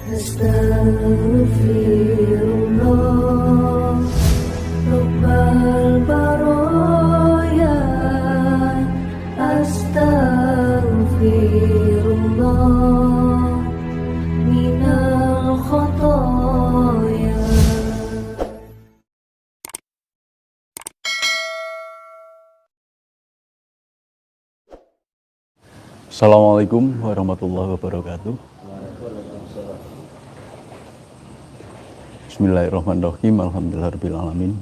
Astaghfirullah, Rabbal baraya. Astaghfirullah minal khotoya. Assalamualaikum warahmatullahi wabarakatuh. Bismillahirrahmanirrahim. Alhamdulillahirabbil alamin.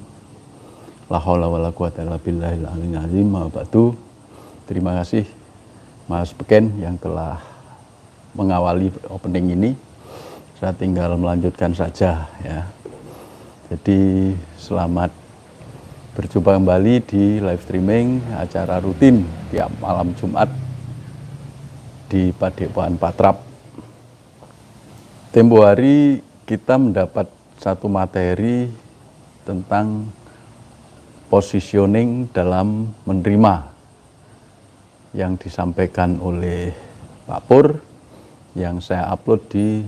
La haula wala quwata illa billahil aliyyil azim. Ma ba'du. Terima kasih Mas Beken yang telah mengawali opening ini. Saya tinggal melanjutkan saja ya. Jadi selamat berjumpa kembali di live streaming acara rutin tiap malam Jumat di Padepokan Patrap. Tempo hari kita mendapat satu materi tentang positioning dalam menerima yang disampaikan oleh Pak Pur yang saya upload di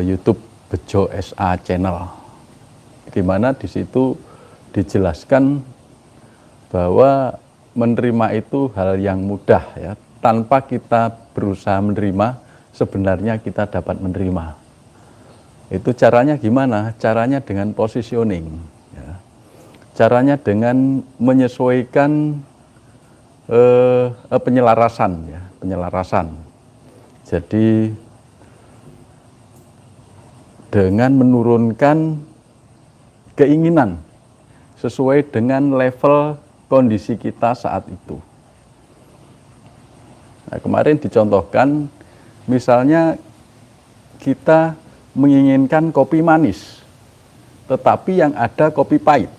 YouTube Bejo SA Channel, di mana di situ dijelaskan bahwa menerima itu hal yang mudah ya. Tanpa kita berusaha menerima, sebenarnya kita dapat menerima. Itu caranya gimana? Caranya dengan positioning. Ya. Caranya dengan menyesuaikan penyelarasan. Ya. Penyelarasan. Jadi dengan menurunkan keinginan sesuai dengan level kondisi kita saat itu. Nah, kemarin dicontohkan, misalnya kita menginginkan kopi manis, tetapi yang ada kopi pahit.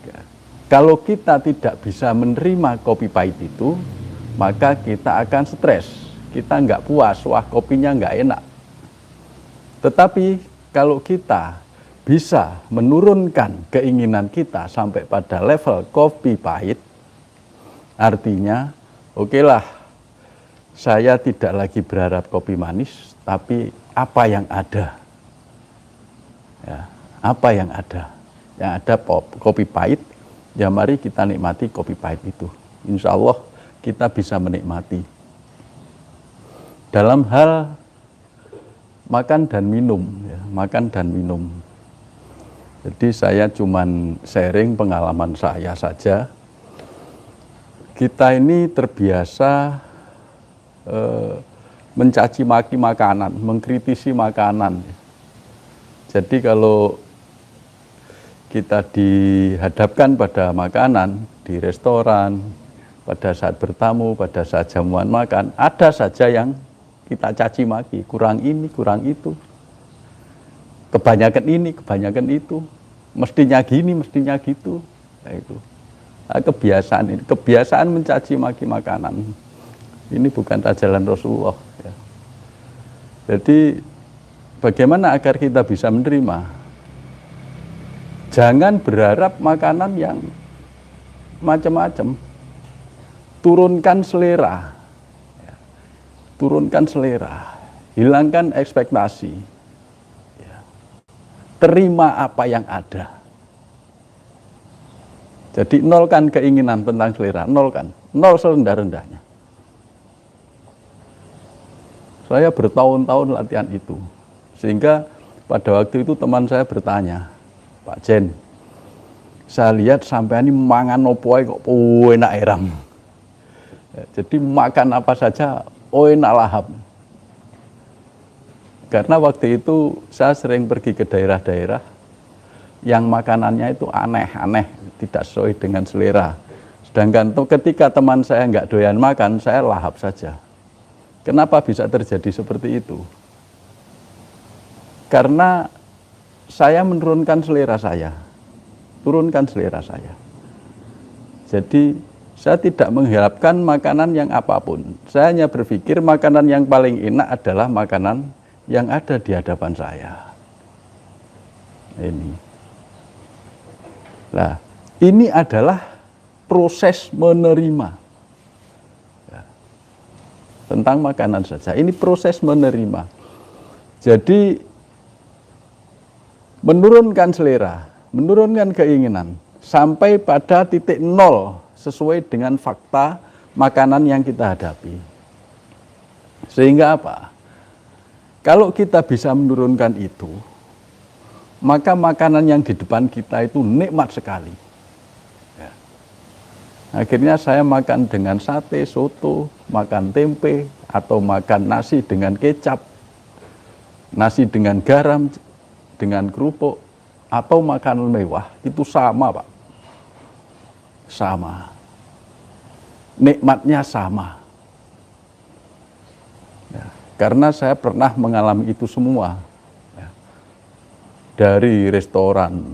Ya. Kalau kita tidak bisa menerima kopi pahit itu, maka kita akan stres, kita nggak puas, wah kopinya nggak enak. Tetapi kalau kita bisa menurunkan keinginan kita sampai pada level kopi pahit, artinya oke lah, saya tidak lagi berharap kopi manis, tapi apa yang ada? Ya, apa yang ada? Yang ada kopi pahit, ya mari kita nikmati kopi pahit itu. Insya Allah kita bisa menikmati. Dalam hal makan dan minum, ya, makan dan minum. Jadi saya cuman sharing pengalaman saya saja. Kita ini terbiasa mencaci maki makanan, mengkritisi makanan. Jadi kalau kita dihadapkan pada makanan di restoran, pada saat bertamu, pada saat jamuan makan, ada saja yang kita caci maki, kurang ini, kurang itu. Kebanyakan ini, kebanyakan itu. Mestinya gini, mestinya gitu. Nah, itu. Nah, kebiasaan ini, kebiasaan mencaci maki makanan. Ini bukan ajaran Rasulullah. Ya. Jadi bagaimana agar kita bisa menerima? Jangan berharap makanan yang macam-macam. Turunkan selera. Ya. Turunkan selera. Hilangkan ekspektasi. Ya. Terima apa yang ada. Jadi nolkan keinginan tentang selera. Nolkan. Nol serendah-rendahnya. Saya bertahun-tahun latihan itu, sehingga pada waktu itu teman saya bertanya, Pak Jen, saya lihat sampai ini mangan opoe kok enak eram. Ya, jadi makan apa saja, enak lahap. Karena waktu itu saya sering pergi ke daerah-daerah yang makanannya itu aneh-aneh, tidak sesuai dengan selera. Sedangkan ketika teman saya nggak doyan makan, saya lahap saja. Kenapa bisa terjadi seperti itu? Karena saya menurunkan selera saya, turunkan selera saya. Jadi saya tidak mengharapkan makanan yang apapun. Saya hanya berpikir makanan yang paling enak adalah makanan yang ada di hadapan saya. Ini. Nah, ini adalah proses menerima. tentang makanan saja. Ini proses menerima. Jadi menurunkan selera, menurunkan keinginan sampai pada titik nol sesuai dengan fakta makanan yang kita hadapi. Sehingga apa? Kalau kita bisa menurunkan itu, maka makanan yang di depan kita itu nikmat sekali. Ya. Akhirnya saya makan dengan sate, soto, makan tempe, atau makan nasi dengan kecap, nasi dengan garam, dengan kerupuk, atau makanan mewah, itu sama, Pak. Sama. Nikmatnya sama. Ya. Karena saya pernah mengalami itu semua. Ya. Dari restoran,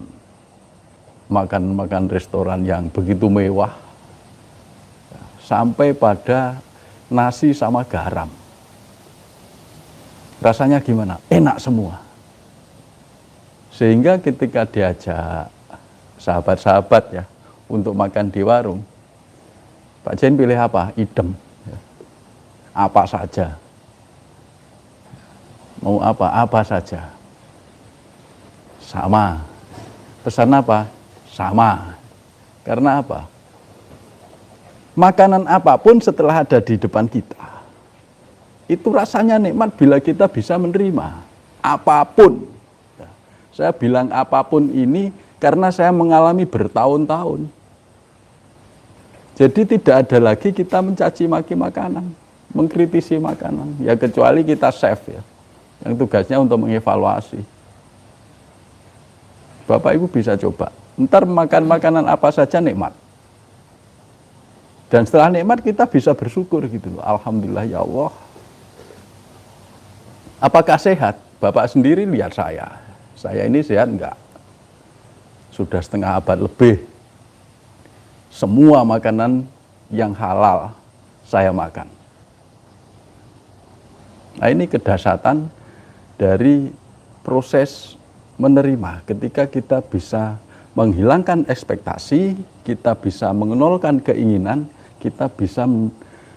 makan restoran yang begitu mewah, ya, sampai pada nasi sama garam. Rasanya gimana? Enak semua. Sehingga ketika diajak sahabat-sahabat ya untuk makan di warung, Pak Jen pilih apa? Idem. Ya. Apa saja. Mau apa? Apa saja. Sama. Pesan apa? Sama. Karena apa? Makanan apapun setelah ada di depan kita, itu rasanya nikmat bila kita bisa menerima. Apapun. Saya bilang apapun ini karena saya mengalami bertahun-tahun. Jadi tidak ada lagi kita mencaci maki makanan, mengkritisi makanan. Ya kecuali kita chef ya, yang tugasnya untuk mengevaluasi. Bapak Ibu bisa coba. Ntar makan makanan apa saja nikmat. Dan setelah nikmat kita bisa bersyukur gitu loh. Alhamdulillah ya Allah. Apakah sehat? Bapak sendiri lihat saya. Saya ini sehat enggak? Sudah setengah abad lebih. Semua makanan yang halal saya makan. Nah ini kedahsyatan dari proses menerima. Ketika kita bisa menghilangkan ekspektasi, kita bisa mengenolkan keinginan, kita bisa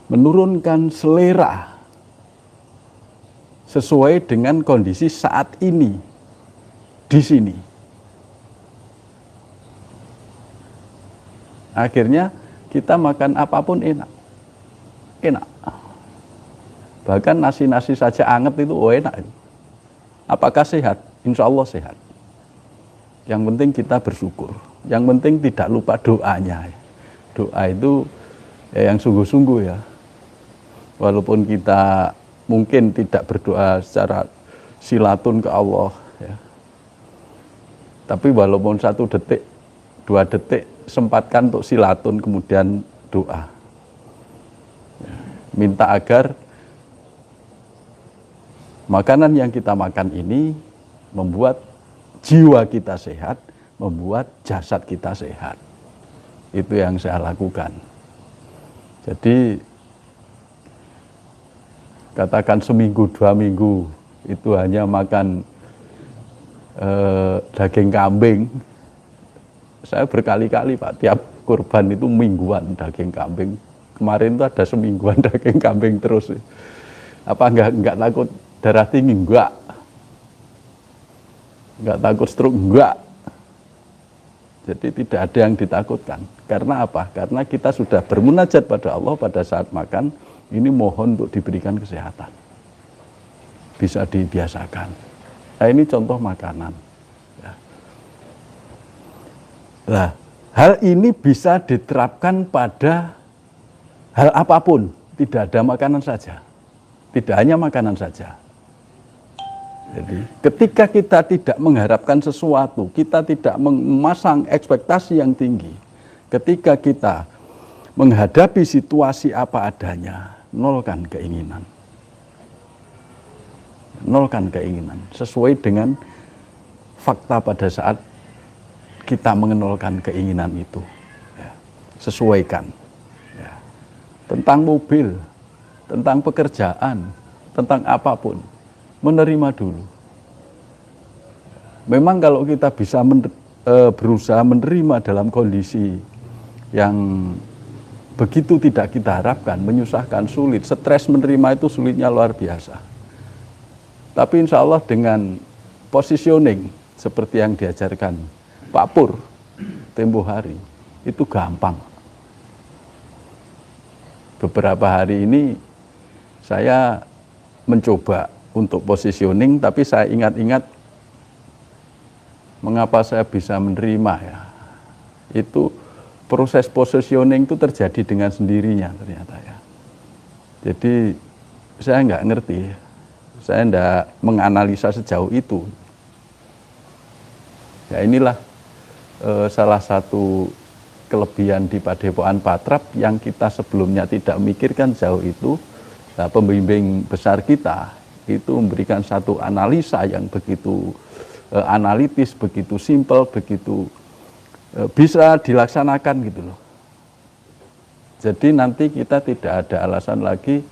menurunkan selera sesuai dengan kondisi saat ini, di sini. Akhirnya kita makan apapun enak. Enak. Bahkan nasi-nasi saja anget itu enak. Apakah sehat? Insya Allah sehat. Yang penting kita bersyukur. Yang penting tidak lupa doanya. Doa itu yang sungguh-sungguh ya. Walaupun kita mungkin tidak berdoa secara silatun ke Allah ya. Tapi walaupun 1 detik, 2 detik sempatkan untuk silatun kemudian doa. Minta agar makanan yang kita makan ini membuat jiwa kita sehat, membuat jasad kita sehat. Itu yang saya lakukan. Jadi katakan seminggu, 2 minggu itu hanya makan daging kambing. Saya berkali-kali Pak, tiap kurban itu mingguan daging kambing. Kemarin itu ada semingguan daging kambing terus. Apa enggak takut darah tinggi? Enggak. Enggak takut stroke? Enggak. Jadi tidak ada yang ditakutkan. Karena apa? Karena kita sudah bermunajat pada Allah pada saat makan, ini mohon untuk diberikan kesehatan. Bisa dibiasakan. Nah ini contoh makanan. Ya. Nah, hal ini bisa diterapkan pada hal apapun. Tidak ada makanan saja. Tidak hanya makanan saja. Jadi ketika kita tidak mengharapkan sesuatu, kita tidak memasang ekspektasi yang tinggi, ketika kita menghadapi situasi apa adanya, nolkan keinginan. Nolkan keinginan, sesuai dengan fakta pada saat kita mengenolkan keinginan itu. Ya, sesuaikan. Ya. Tentang mobil, tentang pekerjaan, tentang apapun. Menerima dulu. Memang kalau kita bisa berusaha menerima dalam kondisi yang begitu tidak kita harapkan, menyusahkan, sulit, stres menerima itu sulitnya luar biasa. Tapi insya Allah dengan positioning seperti yang diajarkan Pak Pur tempo hari, itu gampang. Beberapa hari ini saya mencoba untuk positioning, tapi saya ingat-ingat mengapa saya bisa menerima ya. Itu proses positioning itu terjadi dengan sendirinya ternyata ya. Jadi saya nggak ngerti, saya nggak menganalisa sejauh itu. Ya inilah salah satu kelebihan di Padepokan Patrap yang kita sebelumnya tidak memikirkan jauh itu. Nah, pembimbing besar kita itu memberikan satu analisa yang begitu analitis, begitu simpel, begitu bisa dilaksanakan gitu loh. Jadi nanti kita tidak ada alasan lagi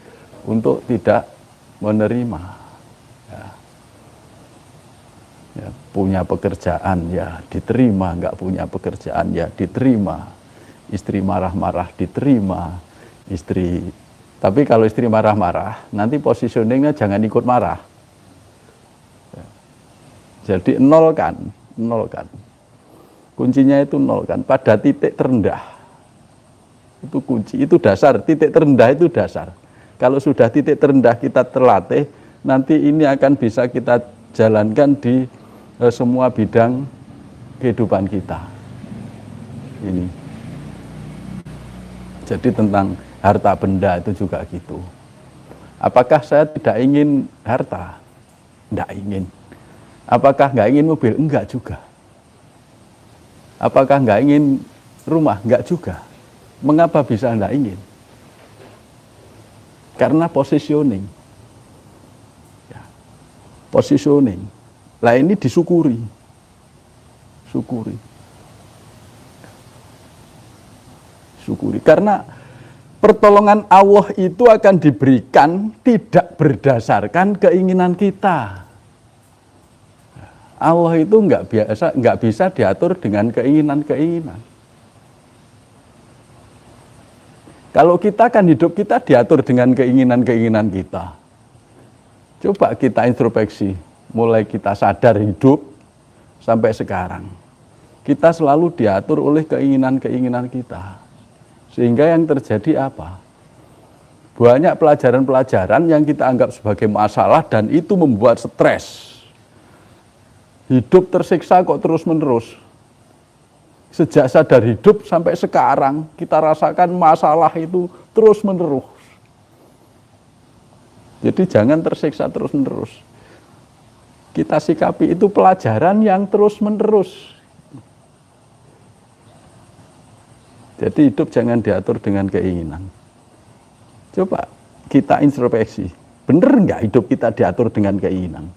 untuk tidak menerima. Ya, punya pekerjaan ya diterima, nggak punya pekerjaan ya diterima. Istri marah-marah diterima, tapi kalau istri marah-marah, nanti positioningnya jangan ikut marah. Jadi nolkan. Kuncinya itu nolkan pada titik terendah. Itu kunci, itu dasar, titik terendah itu dasar. Kalau sudah titik terendah kita terlatih, nanti ini akan bisa kita jalankan di semua bidang kehidupan kita. Ini. Jadi tentang harta benda itu juga gitu. Apakah saya tidak ingin harta? Tidak ingin. Apakah nggak ingin mobil? Enggak juga. Apakah nggak ingin rumah? Enggak juga. Mengapa bisa nggak ingin? Karena positioning. Ya. Positioning. Lah ini disyukuri. Syukuri. Karena pertolongan Allah itu akan diberikan tidak berdasarkan keinginan kita. Allah itu nggak bisa diatur dengan keinginan-keinginan. Kalau kita kan hidup kita diatur dengan keinginan-keinginan kita. Coba kita introspeksi, mulai kita sadar hidup sampai sekarang. Kita selalu diatur oleh keinginan-keinginan kita. Sehingga yang terjadi apa? Banyak pelajaran-pelajaran yang kita anggap sebagai masalah dan itu membuat stres. Hidup tersiksa kok terus-menerus. Sejak sadar hidup sampai sekarang kita rasakan masalah itu terus-menerus. Jadi jangan tersiksa terus-menerus. Kita sikapi itu pelajaran yang terus-menerus. Jadi hidup jangan diatur dengan keinginan. Coba kita introspeksi, benar nggak hidup kita diatur dengan keinginan?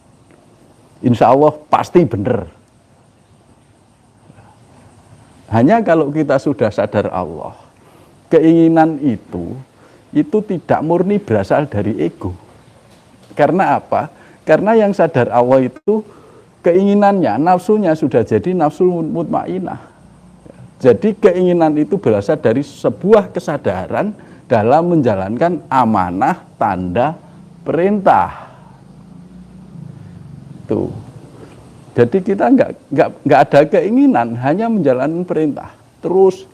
Insya Allah pasti benar. Hanya kalau kita sudah sadar Allah, keinginan itu tidak murni berasal dari ego. Karena apa? Karena yang sadar Allah itu keinginannya, nafsunya sudah jadi nafsu mutmainah. Jadi keinginan itu berasal dari sebuah kesadaran dalam menjalankan amanah tanda perintah. Tuh. Jadi kita nggak ada keinginan, hanya menjalankan perintah. Terus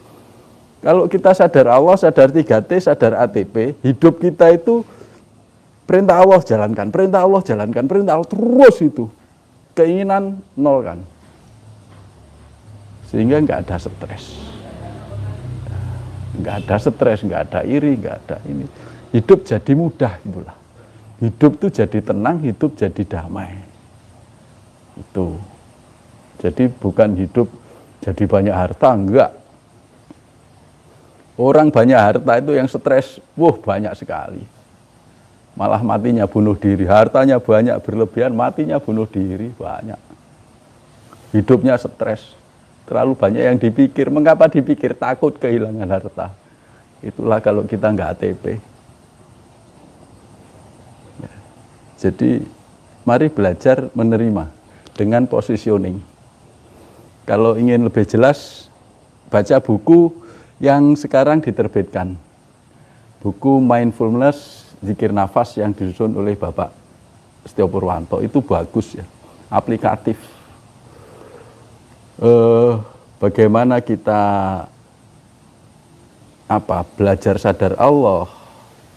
kalau kita sadar Allah, sadar 3T, sadar ATP, hidup kita itu perintah Allah jalankan, perintah Allah jalankan, perintah Allah terus itu. Keinginan nol kan. Sehingga nggak ada stres. Nggak ada stres, nggak ada iri, nggak ada ini. Hidup jadi mudah itulah. Hidup itu jadi tenang, hidup jadi damai. Itu. Jadi bukan hidup jadi banyak harta, enggak. Orang banyak harta itu yang stres, banyak sekali. Malah matinya bunuh diri, hartanya banyak berlebihan, matinya bunuh diri banyak. Hidupnya stres. Terlalu banyak yang dipikir. Mengapa dipikir? Takut kehilangan harta. Itulah kalau kita nggak ATP. Ya. Jadi mari belajar menerima dengan positioning. Kalau ingin lebih jelas, baca buku yang sekarang diterbitkan buku Mindfulness Zikir Nafas yang disusun oleh Bapak Setio Purwanto. Itu bagus ya, aplikatif. Bagaimana kita belajar sadar Allah,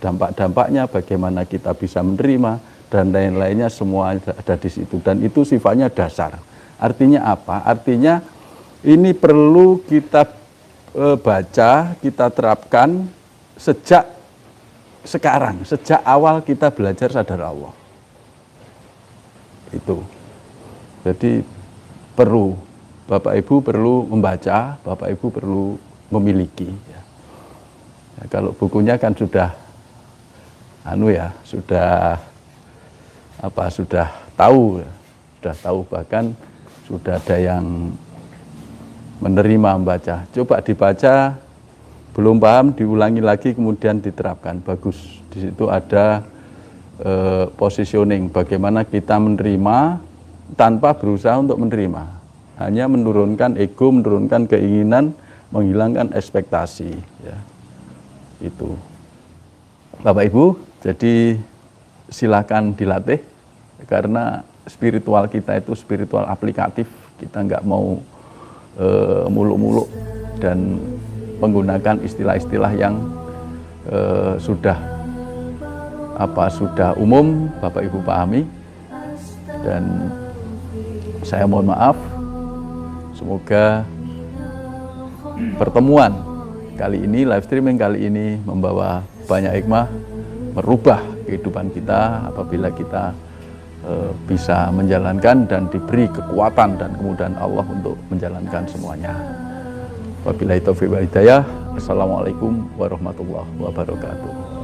dampak-dampaknya, bagaimana kita bisa menerima, dan lain-lainnya semua ada di situ. Dan itu sifatnya dasar. Artinya apa? Artinya ini perlu kita baca, kita terapkan sejak sekarang, sejak awal kita belajar sadar Allah. Itu. Jadi perlu, Bapak Ibu perlu membaca, Bapak Ibu perlu memiliki. Ya, kalau bukunya kan sudah sudah tahu, bahkan sudah ada yang menerima membaca. Coba dibaca, belum paham, diulangi lagi, kemudian diterapkan. Bagus. Di situ ada positioning, bagaimana kita menerima tanpa berusaha untuk menerima. Hanya menurunkan ego, menurunkan keinginan, menghilangkan ekspektasi. Ya. Itu. Bapak Ibu, jadi silakan dilatih, karena spiritual kita itu spiritual aplikatif. Kita nggak mau muluk-muluk dan menggunakan istilah-istilah yang sudah umum Bapak Ibu pahami. Dan saya mohon maaf, semoga pertemuan kali ini, live streaming kali ini membawa banyak hikmah, merubah kehidupan kita apabila kita bisa menjalankan dan diberi kekuatan dan kemudahan Allah untuk menjalankan semuanya. Wabillahi taufiq wal hidayah. Assalamualaikum warahmatullahi wabarakatuh.